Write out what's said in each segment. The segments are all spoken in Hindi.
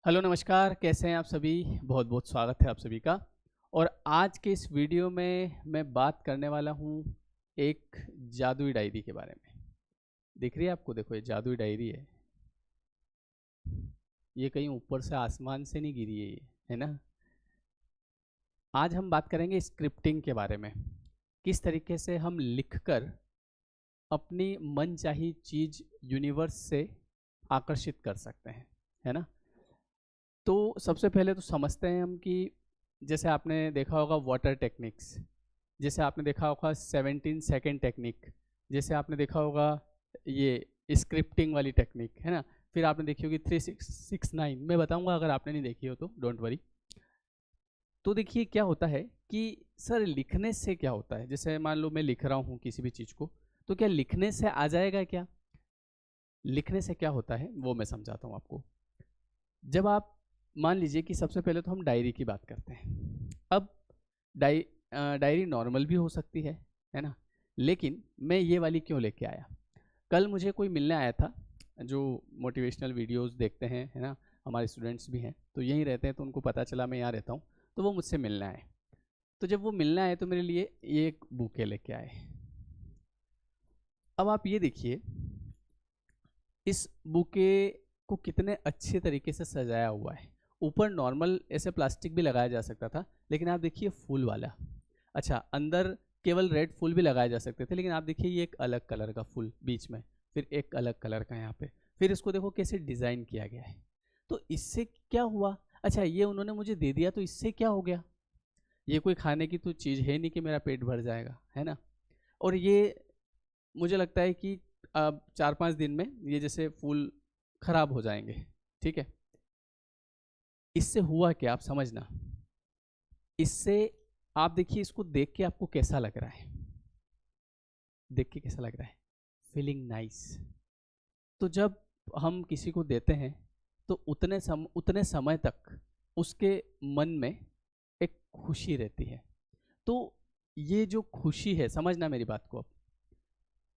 हेलो नमस्कार, कैसे हैं आप सभी। बहुत बहुत स्वागत है आप सभी का। और आज के इस वीडियो में मैं बात करने वाला हूँ एक जादुई डायरी के बारे में। दिख रही है आपको? देखो, ये जादुई डायरी है। ये कहीं ऊपर से आसमान से नहीं गिरी है, ये है ना। आज हम बात करेंगे स्क्रिप्टिंग के बारे में। किस तरीके से हम लिखकर अपनी मनचाही चीज यूनिवर्स से आकर्षित कर सकते हैं, है ना। तो सबसे पहले तो समझते हैं हम कि जैसे आपने देखा होगा वाटर टेक्निक्स, जैसे आपने देखा होगा 17 सेकेंड टेक्निक, जैसे आपने देखा होगा ये स्क्रिप्टिंग वाली टेक्निक, है ना। फिर आपने देखी होगी 3669, मैं बताऊंगा अगर आपने नहीं देखी हो तो डोंट वरी। तो देखिए क्या होता है कि सर लिखने से क्या होता है। जैसे मान लो मैं लिख रहा हूँ किसी भी चीज़ को, तो क्या लिखने से आ जाएगा क्या? लिखने से क्या होता है वो मैं समझाता हूँ आपको। जब आप मान लीजिए कि सबसे पहले तो हम डायरी की बात करते हैं। अब डायरी नॉर्मल भी हो सकती है ना। लेकिन मैं ये वाली क्यों लेके आया? कल मुझे कोई मिलने आया था जो मोटिवेशनल वीडियोस देखते हैं, है ना। हमारे स्टूडेंट्स भी हैं तो यहीं रहते हैं, तो उनको पता चला मैं यहाँ रहता हूँ, तो वो मुझसे मिलने आए। तो जब वो मिलने आए तो मेरे लिए ये एक बुके लेके आए। अब आप ये देखिए इस बुके को कितने अच्छे तरीके से सजाया हुआ है। ऊपर नॉर्मल ऐसे प्लास्टिक भी लगाया जा सकता था, लेकिन आप देखिए फूल वाला। अच्छा, अंदर केवल रेड फूल भी लगाए जा सकते थे, लेकिन आप देखिए ये एक अलग कलर का फूल बीच में, फिर एक अलग कलर का यहाँ पे, फिर इसको देखो कैसे डिज़ाइन किया गया है। तो इससे क्या हुआ? अच्छा, ये उन्होंने मुझे दे दिया तो इससे क्या हो गया? ये कोई खाने की तो चीज़ है नहीं कि मेरा पेट भर जाएगा, है ना। और ये मुझे लगता है कि अब 4-5 दिन में ये जैसे फूल खराब हो जाएंगे, ठीक है। इससे हुआ क्या आप समझना। इससे आप देखिए, इसको देख के आपको कैसा लग रहा है? देख के कैसा लग रहा है? Feeling nice. तो जब हम किसी को देते हैं तो उतने समय तक उसके मन में एक खुशी रहती है। तो ये जो खुशी है, समझना मेरी बात को। अब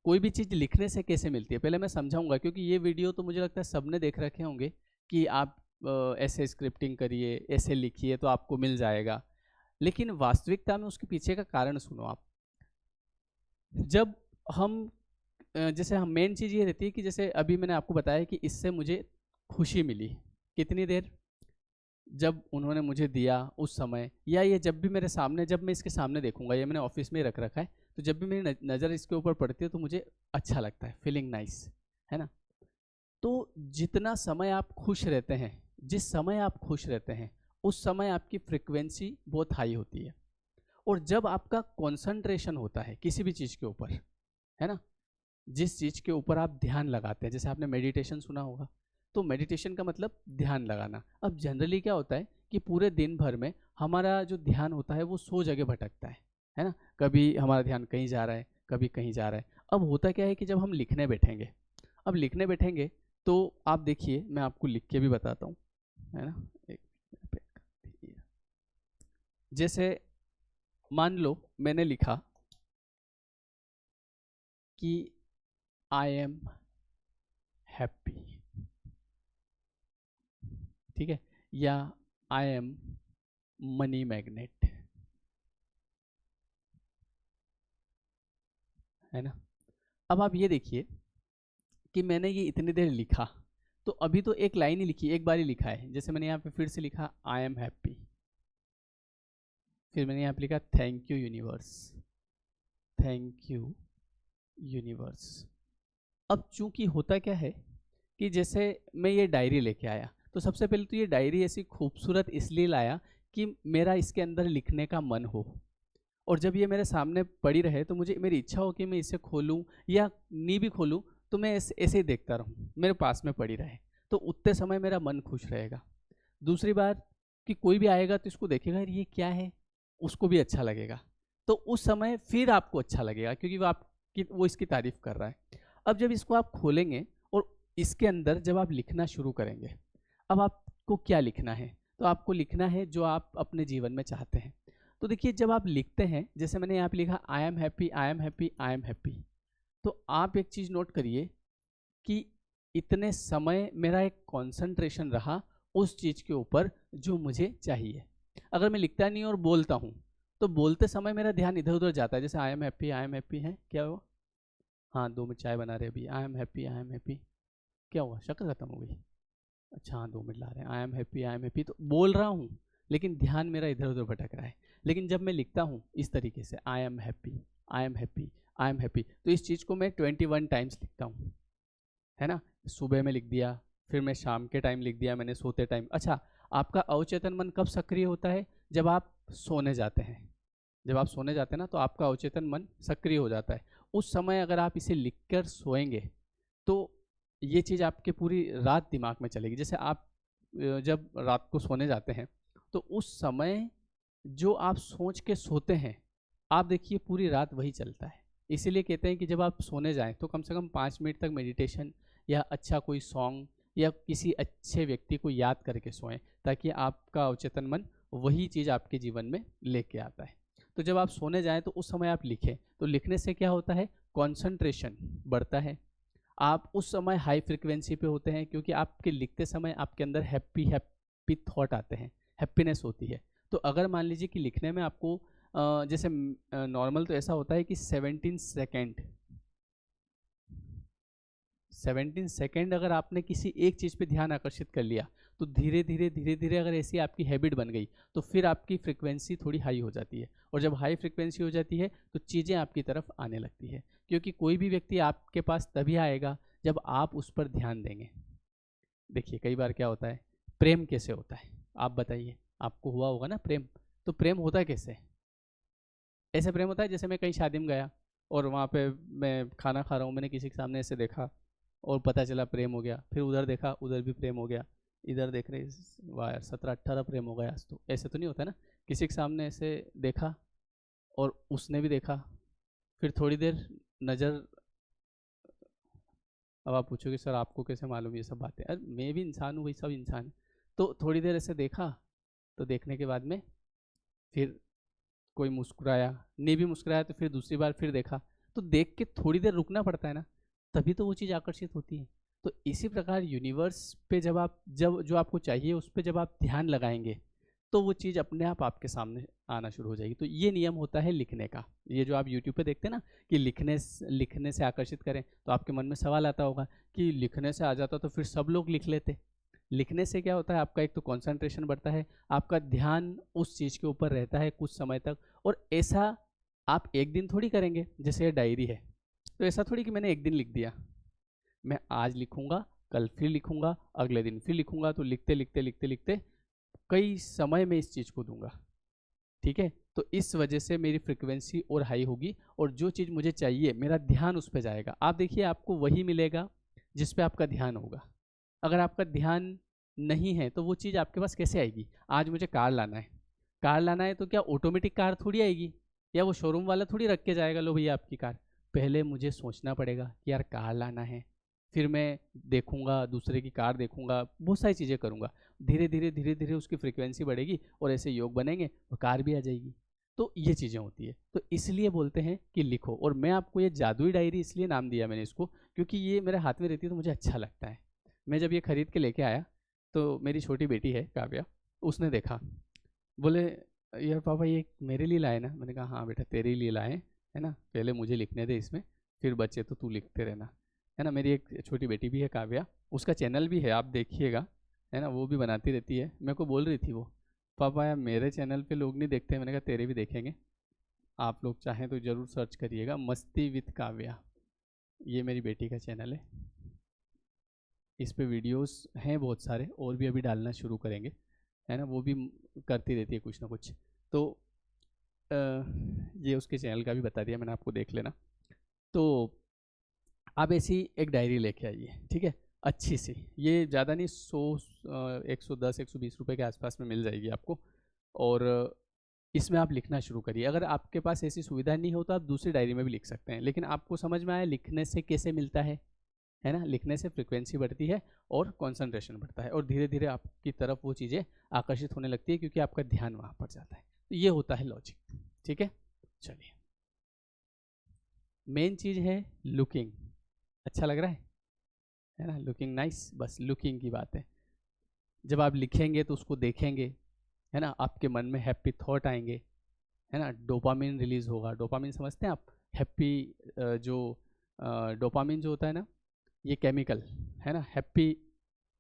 कोई भी चीज़ लिखने से कैसे मिलती है पहले मैं समझाऊंगा, क्योंकि ये वीडियो तो मुझे लगता है सबने देख रखे होंगे कि आप ऐसे स्क्रिप्टिंग करिए, ऐसे लिखिए तो आपको मिल जाएगा। लेकिन वास्तविकता में उसके पीछे का कारण सुनो आप। जब हम जैसे हम मेन चीज़ ये रहती है कि जैसे अभी मैंने आपको बताया कि इससे मुझे खुशी मिली। कितनी देर? जब उन्होंने मुझे दिया उस समय, या ये जब भी मेरे सामने, जब मैं इसके सामने देखूंगा, ये मैंने ऑफिस में ही रख रखा है, तो जब भी मेरी नज़र इसके ऊपर पड़ती है तो मुझे अच्छा लगता है, फीलिंग नाइस, है ना। तो जितना समय आप खुश रहते हैं, जिस समय आप खुश रहते हैं, उस समय आपकी फ्रिक्वेंसी बहुत हाई होती है। और जब आपका कॉन्सेंट्रेशन होता है किसी भी चीज़ के ऊपर, है ना, जिस चीज़ के ऊपर आप ध्यान लगाते हैं, जैसे आपने मेडिटेशन सुना होगा, तो मेडिटेशन का मतलब ध्यान लगाना। अब जनरली क्या होता है कि पूरे दिन भर में हमारा जो ध्यान होता है वो 100 जगह भटकता है ना। कभी हमारा ध्यान कहीं जा रहा है, कभी कहीं जा रहा है। अब होता क्या है कि जब हम लिखने बैठेंगे, अब लिखने बैठेंगे तो आप देखिए, मैं आपको लिख के भी बताता हूँ, है ना। एक जैसे मान लो मैंने लिखा कि आई एम हैप्पी, ठीक है, या आई एम मनी मैग्नेट, है ना। अब आप ये देखिए कि मैंने ये इतनी देर लिखा, तो अभी तो एक लाइन ही लिखी, एक बार ही लिखा है। जैसे मैंने यहाँ पे फिर से लिखा आई एम हैप्पी, फिर मैंने यहाँ पे लिखा thank you universe, thank you universe. अब चूंकि होता क्या है कि जैसे मैं ये डायरी लेके आया, तो सबसे पहले तो ये डायरी ऐसी खूबसूरत इसलिए लाया कि मेरा इसके अंदर लिखने का मन हो। और जब ये मेरे सामने पड़ी रहे तो मुझे, मेरी इच्छा हो कि मैं इसे खोलूं या नहीं भी खोलूं, तो मैं ऐसे ही देखता रहूं, मेरे पास में पड़ी रहे, तो उतने समय मेरा मन खुश रहेगा। दूसरी बात कि कोई भी आएगा तो इसको देखेगा, ये क्या है, उसको भी अच्छा लगेगा। तो उस समय फिर आपको अच्छा लगेगा क्योंकि वो इसकी तारीफ कर रहा है। अब जब इसको आप खोलेंगे और इसके अंदर जब आप लिखना शुरू करेंगे, अब आपको क्या लिखना है? तो आपको लिखना है जो आप अपने जीवन में चाहते हैं। तो देखिए जब आप लिखते हैं, जैसे मैंने यहाँ पे लिखा I am happy, I am happy, I am happy, तो आप एक चीज़ नोट करिए कि इतने समय मेरा एक कंसंट्रेशन रहा उस चीज़ के ऊपर जो मुझे चाहिए। अगर मैं लिखता नहीं और बोलता हूँ तो बोलते समय मेरा ध्यान इधर उधर जाता है, जैसे आई एम हैप्पी है, क्या हुआ, हाँ 2 मिनट चाय बना रहे अभी, आई एम हैप्पी, क्या हुआ, शक्ल खत्म हो गई, अच्छा हाँ 2 मिनट ला रहे हैं, आई एम हैप्पी, तो बोल रहा हूँ लेकिन ध्यान मेरा इधर उधर भटक रहा है। लेकिन जब मैं लिखता हूँ इस तरीके से, I am happy, I am happy, I am happy, तो इस चीज़ को मैं 21 टाइम्स लिखता हूँ, है ना। सुबह में लिख दिया, फिर मैं शाम के टाइम लिख दिया, मैंने सोते टाइम। अच्छा, आपका अवचेतन मन कब सक्रिय होता है, जब आप सोने जाते हैं। जब आप सोने जाते हैं ना तो आपका अवचेतन मन सक्रिय हो जाता है। उस समय अगर आप इसे लिखकर सोएंगे तो ये चीज़ आपके पूरी रात दिमाग में चलेगी। जैसे आप जब रात को सोने जाते हैं तो उस समय जो आप सोच के सोते हैं, आप देखिए पूरी रात वही चलता है। इसीलिए कहते हैं कि जब आप सोने जाएं तो कम से कम 5 मिनट तक मेडिटेशन या अच्छा कोई सॉन्ग या किसी अच्छे व्यक्ति को याद करके सोएं, ताकि आपका अवचेतन मन वही चीज़ आपके जीवन में लेके आता है। तो जब आप सोने जाएं तो उस समय आप लिखें, तो लिखने से क्या होता है, कॉन्सेंट्रेशन बढ़ता है। आप उस समय हाई फ्रिक्वेंसी पे होते हैं, क्योंकि आपके लिखते समय आपके अंदर हैप्पी हैप्पी थॉट आते हैं, हैप्पीनेस होती है। तो अगर मान लीजिए कि लिखने में आपको जैसे नॉर्मल तो ऐसा होता है कि 17 सेकेंड अगर आपने किसी एक चीज़ पे ध्यान आकर्षित कर लिया तो धीरे धीरे अगर ऐसी आपकी हैबिट बन गई तो फिर आपकी फ्रिक्वेंसी थोड़ी हाई हो जाती है, और जब हाई फ्रिक्वेंसी हो जाती है तो चीज़ें आपकी तरफ आने लगती है। क्योंकि कोई भी व्यक्ति आपके पास तभी आएगा जब आप उस पर ध्यान देंगे। देखिए कई बार क्या होता है, प्रेम कैसे होता है आप बताइए, आपको हुआ होगा ना प्रेम, तो प्रेम होता है कैसे, ऐसे प्रेम होता है जैसे मैं कहीं शादी में गया और वहाँ पे मैं खाना खा रहा हूँ, मैंने किसी के सामने ऐसे देखा और पता चला प्रेम हो गया, फिर उधर देखा उधर भी प्रेम हो गया, इधर देख रहे, वाह यार 17-18 प्रेम हो गया आज तो, ऐसे तो नहीं होता ना। किसी के सामने ऐसे देखा और उसने भी देखा, फिर थोड़ी देर नज़र, अब आप पूछोगे सर आपको कैसे मालूम ये सब बातें, अरे मैं भी इंसान हूँ, वही सब इंसान है। तो थोड़ी देर ऐसे देखा, तो देखने के बाद में फिर कोई मुस्कुराया, नहीं भी मुस्कुराया तो फिर दूसरी बार फिर देखा, तो देख के थोड़ी देर रुकना पड़ता है ना, तभी तो वो चीज़ आकर्षित होती है। तो इसी प्रकार यूनिवर्स पे जब जो आपको चाहिए उस पर जब आप ध्यान लगाएंगे तो वो चीज़ अपने आप आपके सामने आना शुरू हो जाएगी। तो ये नियम होता है लिखने का। ये जो आप यूट्यूब पे देखते हैं ना कि लिखने से आकर्षित करें, तो आपके मन में सवाल आता होगा कि लिखने से आ जाता तो फिर सब लोग लिख लेते। लिखने से क्या होता है, आपका एक तो कंसंट्रेशन बढ़ता है, आपका ध्यान उस चीज़ के ऊपर रहता है कुछ समय तक। और ऐसा आप एक दिन थोड़ी करेंगे, जैसे ये डायरी है तो ऐसा थोड़ी कि मैंने एक दिन लिख दिया, मैं आज लिखूंगा, कल फिर लिखूंगा, अगले दिन फिर लिखूंगा, तो लिखते लिखते लिखते लिखते कई समय में इस चीज़ को दूंगा। ठीक है, तो इस वजह से मेरी फ्रिक्वेंसी और हाई होगी और जो चीज़ मुझे चाहिए मेरा ध्यान उस पर जाएगा। आप देखिए आपको वही मिलेगा जिस पे आपका ध्यान होगा। अगर आपका ध्यान नहीं है तो वो चीज़ आपके पास कैसे आएगी। आज मुझे कार लाना है, कार लाना है तो क्या ऑटोमेटिक कार थोड़ी आएगी, या वो शोरूम वाला थोड़ी रख के जाएगा लो भैया आपकी कार। पहले मुझे सोचना पड़ेगा कि यार कार लाना है, फिर मैं देखूंगा दूसरे की कार, देखूंगा बहुत सारी चीज़ें करूंगा, धीरे धीरे उसकी फ्रिक्वेंसी बढ़ेगी और ऐसे योग बनेंगे और कार भी आ जाएगी। तो ये चीज़ें होती है, तो इसलिए बोलते हैं कि लिखो। और मैं आपको ये जादुई डायरी इसलिए नाम दिया मैंने इसको क्योंकि ये मेरे हाथ में रहती है तो मुझे अच्छा लगता है। मैं जब ये खरीद के लेके आया तो मेरी छोटी बेटी है काव्या, उसने देखा, बोले यार पापा ये मेरे लिए लाए ना, मैंने कहा हाँ बेटा तेरे लिए लाए, है ना, पहले मुझे लिखने दे इसमें, फिर बच्चे तो तू लिखते रहना, है ना। मेरी एक छोटी बेटी भी है काव्या, उसका चैनल भी है आप देखिएगा, है ना, वो भी बनाती रहती है। मेरे को बोल रही थी वो, पापा यार मेरे चैनल पे लोग नहीं देखते, मैंने कहा तेरे भी देखेंगे, आप लोग चाहें तो ज़रूर सर्च करिएगा, मस्ती विद काव्या, ये मेरी बेटी का चैनल है। इस पे वीडियोस हैं बहुत सारे और भी अभी डालना शुरू करेंगे, है ना, वो भी करती रहती है कुछ ना कुछ। तो ये उसके चैनल का भी बता दिया मैंने आपको, देख लेना। तो आप ऐसी एक डायरी लेके आइए, ठीक है, अच्छी सी, ये ज़्यादा नहीं, 110-120 रुपये के आसपास में मिल जाएगी आपको। और इसमें आप लिखना शुरू करिए। अगर आपके पास ऐसी सुविधा नहीं हो तो आप दूसरी डायरी में भी लिख सकते हैं, लेकिन आपको समझ में आया लिखने से कैसे मिलता है ना। लिखने से फ्रिक्वेंसी बढ़ती है और कंसंट्रेशन बढ़ता है और धीरे धीरे आपकी तरफ वो चीज़ें आकर्षित होने लगती है क्योंकि आपका ध्यान वहाँ पर जाता है। तो ये होता है लॉजिक, ठीक है। चलिए, मेन चीज़ है लुकिंग, अच्छा लग रहा है ना, लुकिंग नाइस, बस लुकिंग की बात है। जब आप लिखेंगे तो उसको देखेंगे, है ना, आपके मन में हैप्पी थॉट आएंगे, है ना, डोपामिन रिलीज होगा। डोपामिन समझते हैं आप? हैप्पी जो डोपामिन जो होता है ना, ये केमिकल है ना, हैप्पी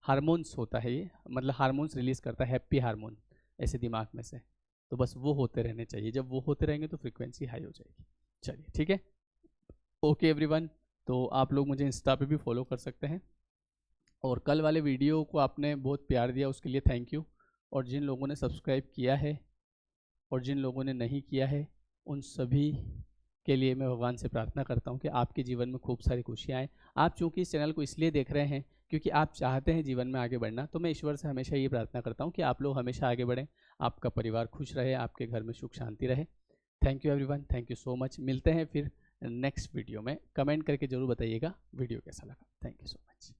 हार्मोन्स होता है ये, मतलब हार्मोन्स रिलीज करता है, हैप्पी हार्मोन ऐसे दिमाग में से। तो बस वो होते रहने चाहिए, जब वो होते रहेंगे तो फ्रीक्वेंसी हाई हो जाएगी। चलिए ठीक है, ओके एवरीवन। तो आप लोग मुझे इंस्टा पे भी फॉलो कर सकते हैं, और कल वाले वीडियो को आपने बहुत प्यार दिया उसके लिए थैंक यू। और जिन लोगों ने सब्सक्राइब किया है और जिन लोगों ने नहीं किया है, उन सभी के लिए मैं भगवान से प्रार्थना करता हूँ कि आपके जीवन में खूब सारी खुशियाँ आएँ। आप चूँकि इस चैनल को इसलिए देख रहे हैं क्योंकि आप चाहते हैं जीवन में आगे बढ़ना, तो मैं ईश्वर से हमेशा ये प्रार्थना करता हूँ कि आप लोग हमेशा आगे बढ़ें, आपका परिवार खुश रहे, आपके घर में सुख शांति रहे। Thank you everyone, thank you so much. मिलते हैं फिर नेक्स्ट वीडियो में। कमेंट करके ज़रूर बताइएगा वीडियो कैसा लगा। Thank you so much.